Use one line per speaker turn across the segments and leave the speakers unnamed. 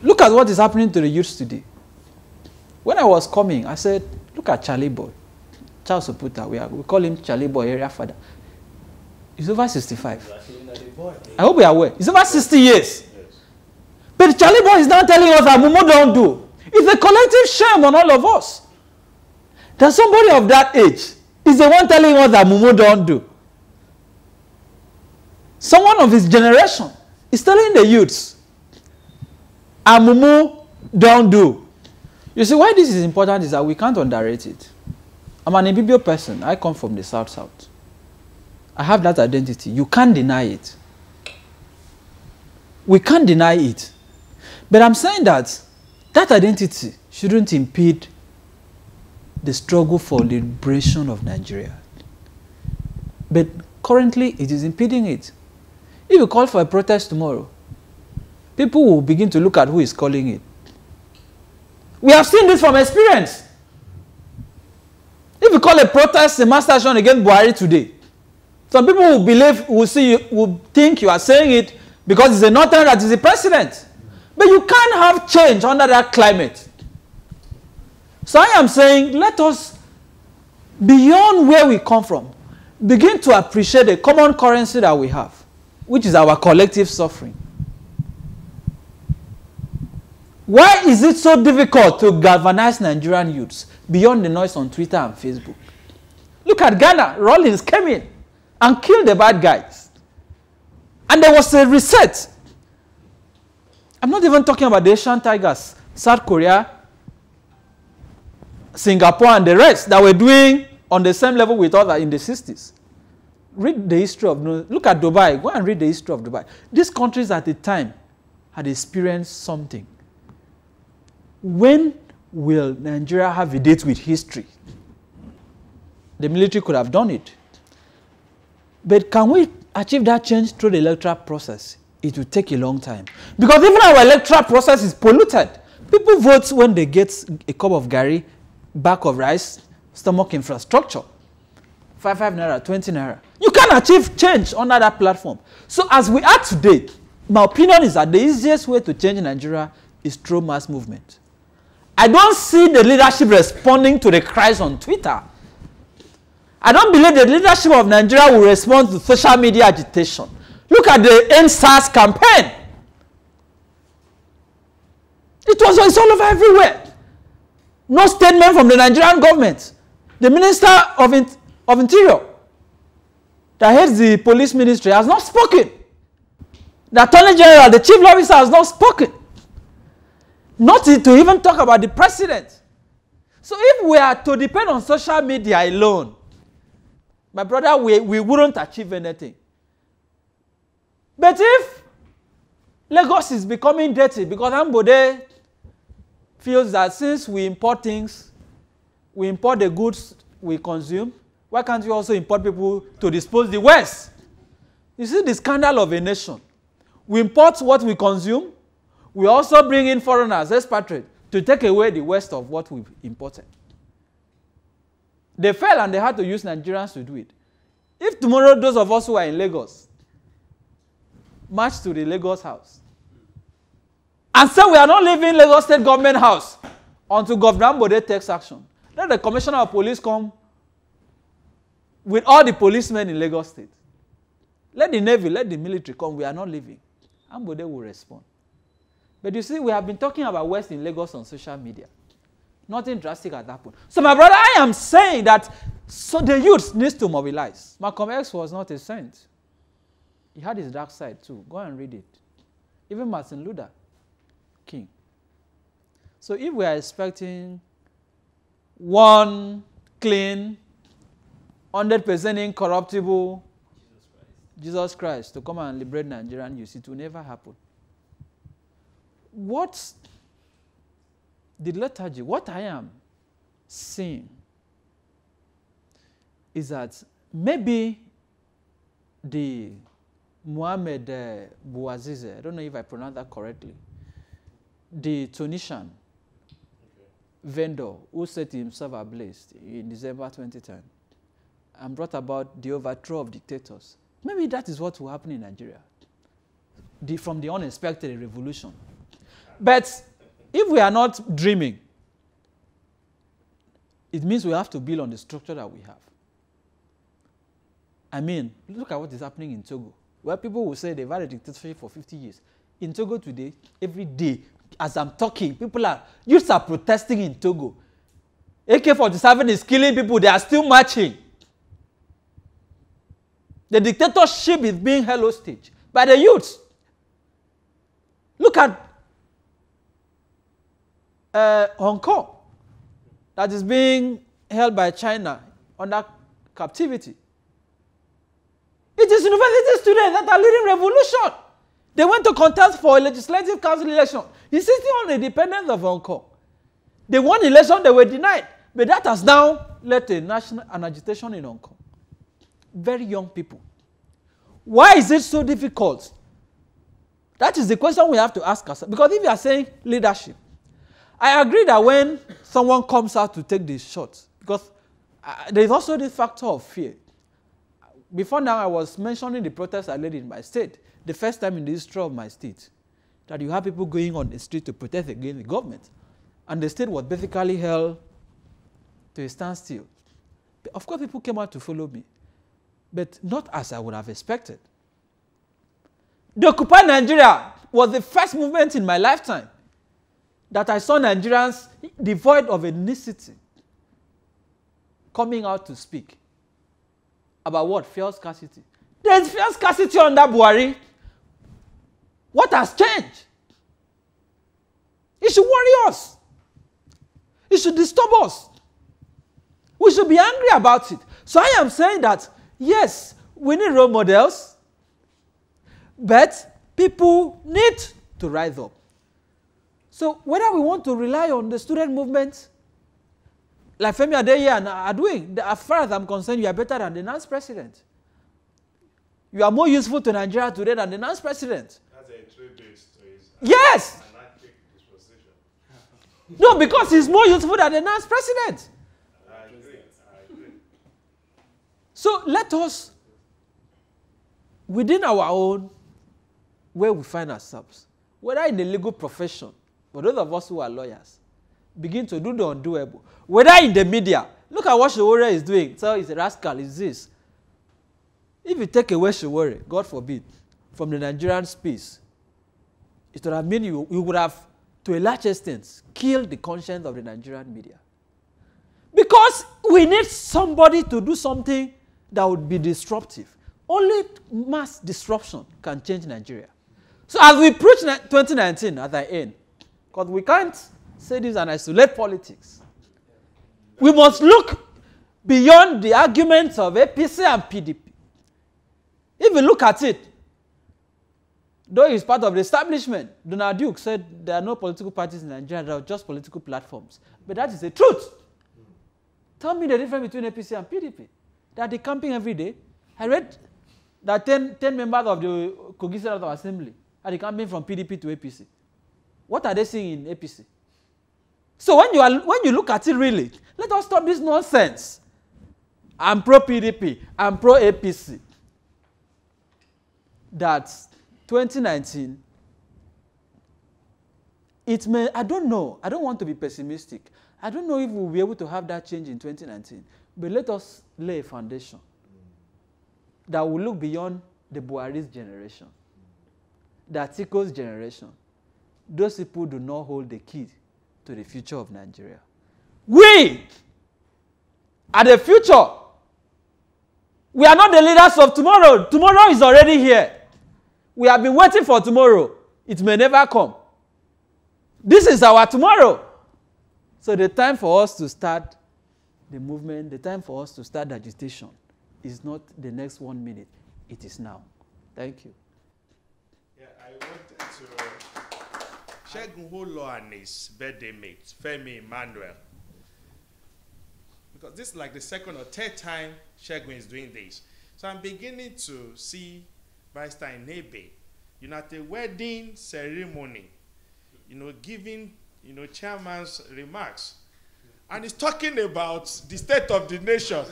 Look at what is happening to the youths today. When I was coming, I said, look at Charlie Boy. Charles Oputa, we call him Charlie Boy, area father. He's over 65. I hope we are aware. He's over 60 years. Yes. But Charlie Boy is now telling us that Mumu don't do. It's a collective shame on all of us. That somebody of that age is the one telling us that Mumu don't do. Someone of his generation is telling the youths, and Mumu don't do. You see, why this is important is that we can't underrate it. I'm an Ibibio person. I come from the South. I have that identity. You can't deny it. We can't deny it. But I'm saying that that identity shouldn't impede the struggle for liberation of Nigeria. But currently, it is impeding it. If you call for a protest tomorrow, people will begin to look at who is calling it. We have seen this from experience. If you call a protest a mass action against Buhari today, some people will believe, will think you are saying it because it's a northern that is the president. But you can't have change under that climate. So I am saying, let us, beyond where we come from, begin to appreciate the common currency that we have, which is our collective suffering. Why is it so difficult to galvanize Nigerian youths beyond the noise on Twitter and Facebook? Look at Ghana. Rawlings came in and killed the bad guys. And there was a reset. I'm not even talking about the Asian tigers, South Korea, Singapore, and the rest that were doing on the same level with us in the 60s. Read the history of, look at Dubai. Go and read the history of Dubai. These countries at the time had experienced something. When will Nigeria have a date with history? The military could have done it. But can we achieve that change through the electoral process? It will take a long time. Because even our electoral process is polluted. People vote when they get a cup of gari, bag of rice, stomach infrastructure. 5 naira, 20 naira. You can't achieve change under that platform. So as we are today, my opinion is that the easiest way to change Nigeria is through mass movement. I don't see the leadership responding to the cries on Twitter. I don't believe the leadership of Nigeria will respond to social media agitation. Look at the End SARS campaign. It's all over everywhere. No statement from the Nigerian government. The Minister of Interior that heads the police ministry has not spoken. The Attorney General, the Chief Officer has not spoken. Not to even talk about the president. So if we are to depend on social media alone, my brother, we wouldn't achieve anything. But if Lagos is becoming dirty because Ambode feels that since we import things, we import the goods we consume, why can't we also import people to dispose the West? You see the scandal of a nation. We import what we consume. We also bring in foreigners, expatriates, to take away the West of what we've imported. They fell and they had to use Nigerians to do it. If tomorrow those of us who are in Lagos march to the Lagos house and say we are not leaving Lagos State Government House until Governor Ambode takes action, let the Commissioner of Police come with all the policemen in Lagos State. Let the Navy, let the military come. We are not leaving. Ambode will respond. But you see, we have been talking about West in Lagos on social media. Nothing drastic has happened. So my brother, I am saying that the youth needs to mobilize. Malcolm X was not a saint. He had his dark side too. Go and read it. Even Martin Luther King. So if we are expecting one clean, 100% incorruptible Jesus Christ to come and liberate Nigerian youth, it will never happen. What the lethargy, what I am seeing is that maybe the Mohamed Bouazizi, I don't know if I pronounced that correctly, the Tunisian vendor who set himself ablaze in December 2010 and brought about the overthrow of dictators. Maybe that is what will happen in Nigeria from the unexpected revolution. But if we are not dreaming, it means we have to build on the structure that we have. I mean, look at what is happening in Togo, where people will say they've had a dictatorship for 50 years. In Togo today, every day, as I'm talking, youths are protesting in Togo. AK-47 is killing people, they are still marching. The dictatorship is being held hostage by the youths. Look at Hong Kong, that is being held by China under captivity. It is university students that are leading revolution. They went to contest for a legislative council election, insisting on the independence of Hong Kong. They won the election, they were denied. But that has now led to an agitation in Hong Kong. Very young people. Why is it so difficult? That is the question we have to ask ourselves. Because if you are saying leadership, I agree that when someone comes out to take the shot, because there is also this factor of fear. Before now, I was mentioning the protests I led in my state, the first time in the history of my state, that you have people going on the street to protest against the government. And the state was basically held to a standstill. Of course, people came out to follow me, but not as I would have expected. The Occupy Nigeria was the first movement in my lifetime that I saw Nigerians devoid of ethnicity coming out to speak about what? Fuel scarcity. There is fuel scarcity under Buhari. What has changed? It should worry us. It should disturb us. We should be angry about it. So I am saying that, yes, we need role models, but people need to rise up. So whether we want to rely on the student movement, like Femi Adeyeye are doing, as far as I'm concerned, you are better than the non-president. You are more useful to Nigeria today than the non-president.
That's a tribute to his
yes.
anarchic disposition.
No, because he's more useful than the non-president.
I agree.
So let us, within our own, where we find ourselves, whether in the legal profession, for those of us who are lawyers, begin to do the undoable. Whether in the media, look at what Showore is doing. So he's a rascal, is this. If you take away Showore, God forbid, from the Nigerian space, it would have meant you would have, to a large extent, killed the conscience of the Nigerian media. Because we need somebody to do something that would be disruptive. Only mass disruption can change Nigeria. So as we approach 2019, as I end, because we can't say this and isolate politics, we must look beyond the arguments of APC and PDP. If you look at it, though he's part of the establishment, Donald Duke said there are no political parties in Nigeria, there are just political platforms. But that is the truth. Tell me the difference between APC and PDP. They are decamping every day. I read that 10 members of the Kogi Senate Assembly are decamping from PDP to APC. What are they seeing in APC? So when you look at it really, let us stop this nonsense. I'm pro-PDP, I'm pro-APC. That 2019, it may, I don't know, I don't want to be pessimistic. I don't know if we'll be able to have that change in 2019, but let us lay a foundation that will look beyond the Buhari's generation, the Atiko's generation. Those people do not hold the key to the future of Nigeria. We are the future. We are not the leaders of tomorrow. Tomorrow is already here. We have been waiting for tomorrow. It may never come. This is our tomorrow. So the time for us to start the movement, the time for us to start the agitation is not the next 1 minute. It is now. Thank you.
Yeah, I wanted to Segun O'Law and his birthday mate, Femi Emmanuel. Because this is like the second or third time Segun is doing this. So I'm beginning to see Barrister Inibehe, at a wedding ceremony, giving, chairman's remarks. And he's talking about the state of the nation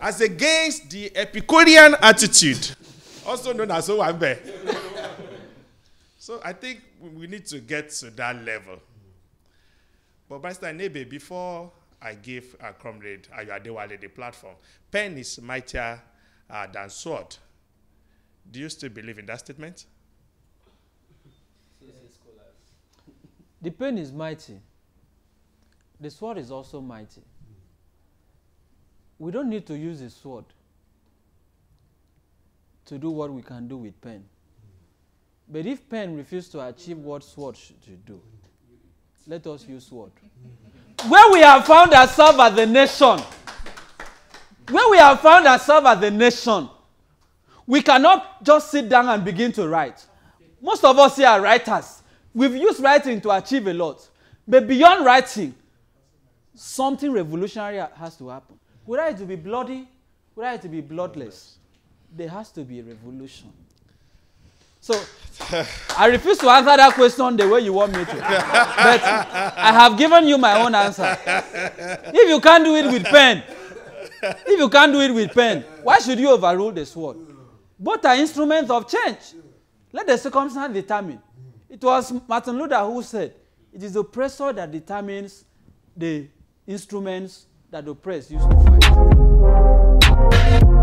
as against the Epicurean attitude, also known as Owambe. So I think we need to get to that level. But Barrister Inibehe, before I give our comrade Ayodele the platform, pen is mightier than sword. Do you still believe in that statement?
The pen is mighty. The sword is also mighty. We don't need to use the sword to do what we can do with pen. But if pen refuses to achieve what sword should do, let us use sword. Where we have found ourselves as a nation, we cannot just sit down and begin to write. Most of us here are writers. We've used writing to achieve a lot. But beyond writing, something revolutionary has to happen. Whether it to be bloody, whether it to be bloodless, there has to be a revolution. So, I refuse to answer that question the way you want me to. But I have given you my own answer. If you can't do it with pen, why should you overrule the sword? Both are instruments of change. Let the circumstance determine. It was Martin Luther who said, it is the oppressor that determines the instruments that the oppressed use to fight.